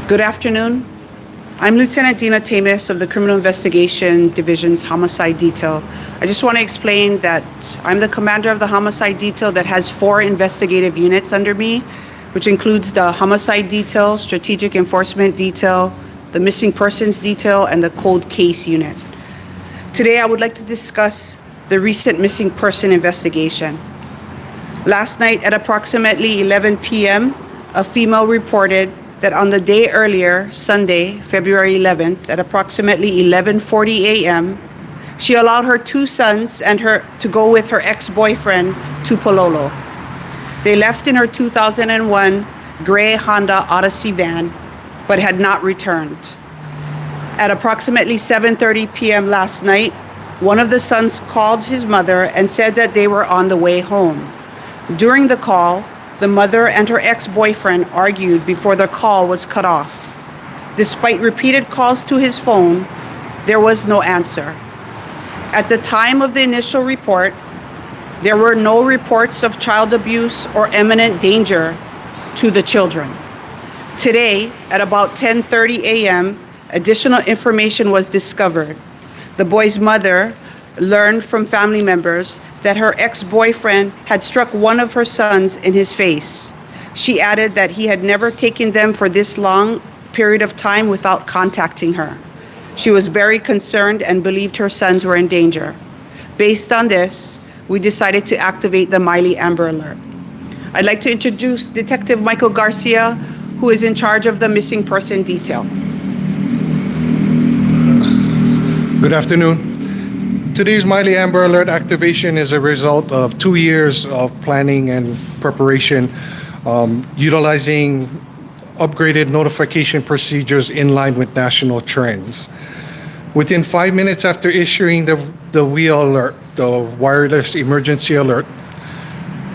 Good afternoon. I'm Lieutenant Dina Tamis of the Criminal Investigation Division's Homicide Detail. I just want to explain that I'm the commander of the Homicide Detail that has 4 investigative units under me, which includes the Homicide Detail, Strategic Enforcement Detail, the Missing Persons Detail, and the Cold Case Unit. Today, I would like to discuss the recent missing person investigation. Last night at approximately 11 p.m., a female reported that on the day earlier, Sunday, February 11th, at approximately 11:40 a.m., she allowed her 2 sons and her to go with her ex-boyfriend to Pololo. They left in her 2001 gray Honda Odyssey van, but had not returned. At approximately 7:30 p.m. last night, one of the sons called his mother and said that they were on the way home. During the call, the mother and her ex-boyfriend argued before the call was cut off. Despite repeated calls to his phone, there was no answer. At the time of the initial report, there were no reports of child abuse or imminent danger to the children. Today, at about 10:30 a.m., additional information was discovered. The boy's mother learned from family members that her ex-boyfriend had struck one of her sons in his face. She added that he had never taken them for this long period of time without contacting her. She was very concerned and believed her sons were in danger. Based on this, we decided to activate the MAILE Amber Alert. I'd like to introduce Detective Michael Garcia, who is in charge of the missing person detail. Good afternoon. Today's MAILE Amber Alert activation is a result of 2 years of planning and preparation, utilizing upgraded notification procedures in line with national trends. Within 5 minutes after issuing the WEAL alert, the wireless emergency alert,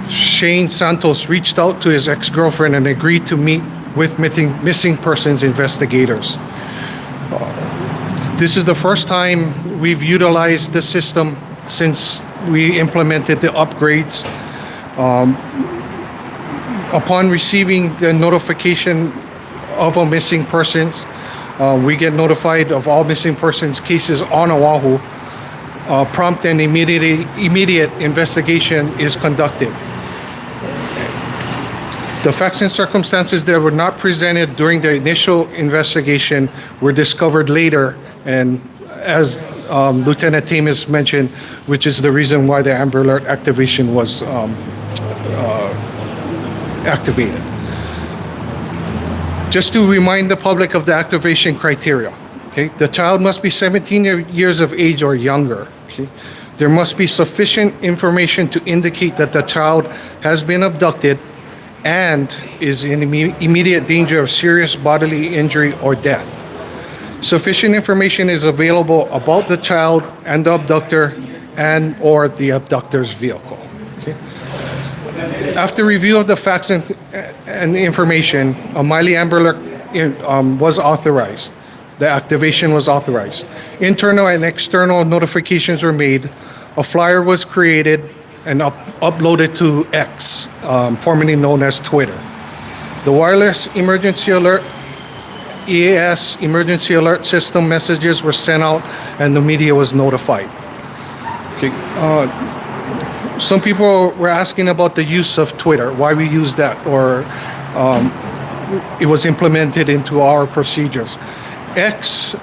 Shane Santos reached out to his ex-girlfriend and agreed to meet with missing persons investigators. This is the first time we've utilized the system since we implemented the upgrades. Upon receiving the notification of a missing persons, we get notified of all missing persons cases on Oahu. Prompt and immediate investigation is conducted. The facts and circumstances that were not presented during the initial investigation were discovered later, and as Lieutenant Tamis mentioned, which is the reason why the Amber Alert activation was activated. Just to remind the public of the activation criteria, okay? The child must be 17 years of age or younger. Okay? There must be sufficient information to indicate that the child has been abducted and is in immediate danger of serious bodily injury or death. Sufficient information is available about the child and the abductor and or the abductor's vehicle. Okay? After review of the facts and the information, a MAILE Amber Alert was authorized. The activation was authorized. Internal and external notifications were made. A flyer was created and uploaded to X, formerly known as Twitter. The wireless emergency alert, EAS emergency alert system messages were sent out and the media was notified. Okay. Some people were asking about the use of Twitter, why we use that, or it was implemented into our procedures. X,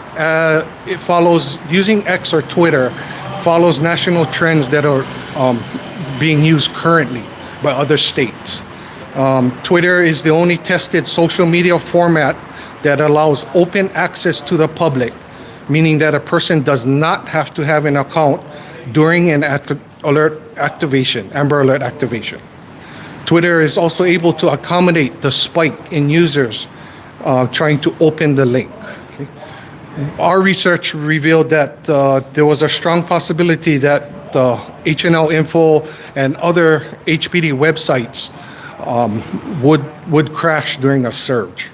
it follows, using X or Twitter follows national trends that are being used currently by other states. Twitter is the only tested social media format that allows open access to the public, meaning that a person does not have to have an account during an alert activation, Amber Alert activation. Twitter is also able to accommodate the spike in users trying to open the link. Okay? Our research revealed that there was a strong possibility that HNL Info and other HPD websites would crash during a surge.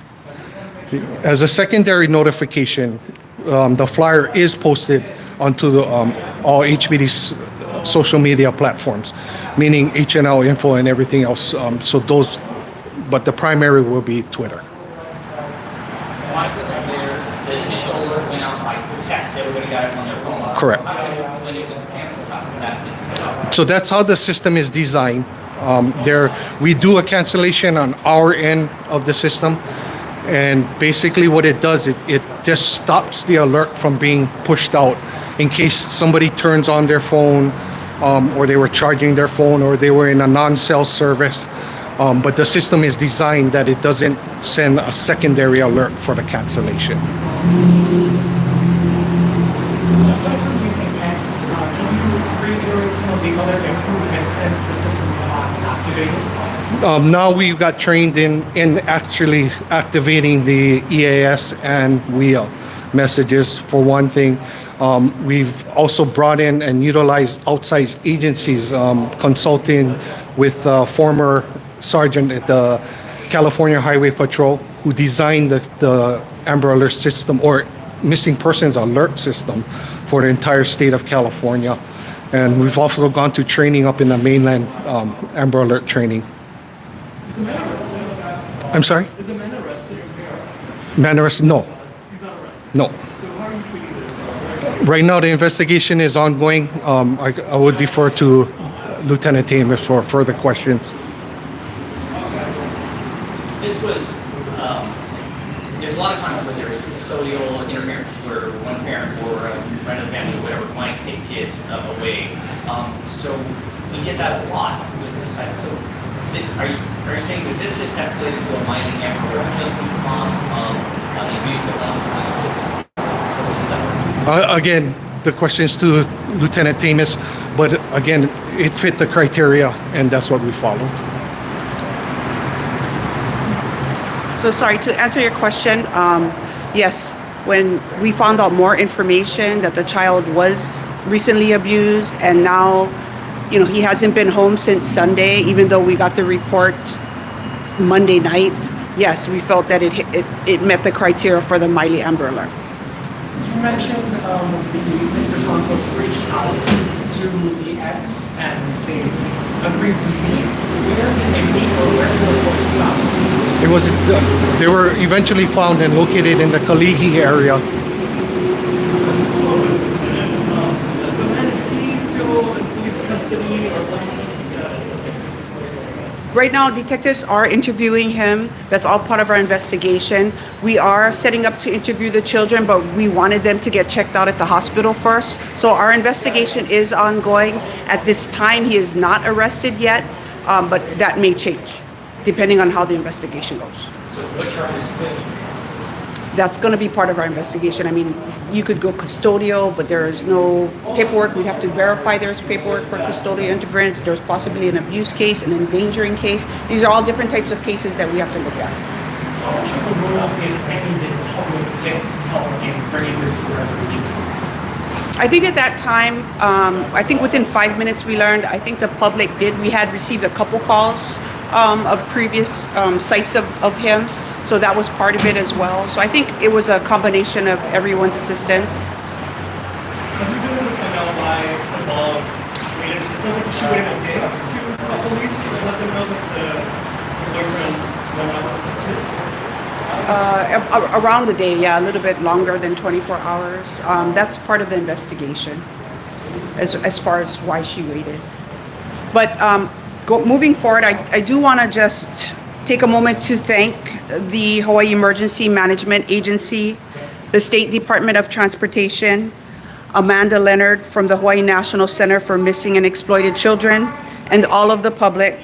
As a secondary notification, the flyer is posted onto all HPD's social media platforms, meaning HNL Info and everything else. So those, but the primary will be Twitter. Mike was up there, the initial alert went out by text, everybody got it on their phone. Correct. When it was canceled, how did that? So that's how the system is designed. We do a cancellation on our end of the system, and basically what it does, it just stops the alert from being pushed out in case somebody turns on their phone, or they were charging their phone, or they were in a non-cell service. But the system is designed that it doesn't send a secondary alert for the cancellation. Aside from using X, can you reiterate some of the other improvements since the system was last activated? Now we've got trained in actually activating the EAS and WHEEL messages, for one thing. We've also brought in and utilized outside agencies, consulting with former sergeant at the California Highway Patrol, who designed the Amber Alert system, or missing persons alert system, for the entire state of California. And we've also gone to training up in the mainland, Amber Alert training. Is a man arrested? I'm sorry? Is a man arrested? Man arrested? No, He's not arrested. no. So how are you treating this? Right now, the investigation is ongoing. I would defer to Lieutenant Tamis for further questions. This was, there's a lot of times where there is custodial interference where one parent or a friend of the family or whatever might take kids away. So we get that a lot with this type. So are you saying that this just escalated to a MAILE or just because of the abuse that went on? This was totally separate? Again, the questions to Lieutenant Tamis, but again, it fit the criteria, and that's what we followed. So sorry, to answer your question, yes, when we found out more information that the child was recently abused, and now, he hasn't been home since Sunday, even though we got the report Monday night, yes, we felt that it met the criteria for the MAILE Amber Alert. You mentioned Mr. Santos reached out to the ex and they agreed to meet. Where did they meet, or where were they found? They were eventually found and located in the Kaligi area. The man, is he still in police custody, or what's the status of him? Right now, detectives are interviewing him. That's all part of our investigation. We are setting up to interview the children, but we wanted them to get checked out at the hospital first. So our investigation is ongoing. At this time, he is not arrested yet, but that may change depending on how the investigation goes. So what charges could he face? That's going to be part of our investigation. I mean, you could go custodial, but there is no paperwork. We'd have to verify there's paperwork for custodial interference. There's possibly an abuse case, an endangering case. These are all different types of cases that we have to look at. How much of a role, if any, did public tips help in bringing this to a resolution? I think at that time, I think within 5 minutes we learned, I think the public did. We had received a couple calls of previous sites of him. So that was part of it as well. So I think it was a combination of everyone's assistance. Have you been able to find out why the mom waited? It sounds like she waited a day to call police and let them know that the boyfriend went out with his kids. Around the day, yeah, a little bit longer than 24 hours. That's part of the investigation as far as why she waited. But moving forward, I do want to just take a moment to thank the Hawaii Emergency Management Agency, the State Department of Transportation, Amanda Leonard from the Hawaii National Center for Missing and Exploited Children, and all of the public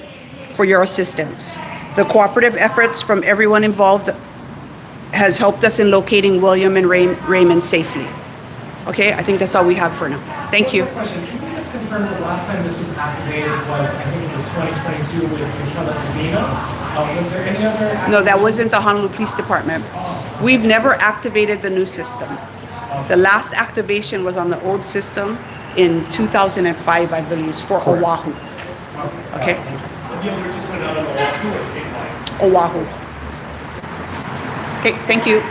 for your assistance. The cooperative efforts from everyone involved has helped us in locating William and Raymond safely. Okay, I think that's all we have for now. Thank you. Question, can you just confirm the last time this was activated was, I think it was 2022 with Michaela Davina? Was there any other? No, that wasn't the Honolulu Police Department. We've never activated the new system. The last activation was on the old system in 2005, I believe, for Oahu. Okay? The alert just went out on Oahu or statewide? Oahu. Okay, thank you.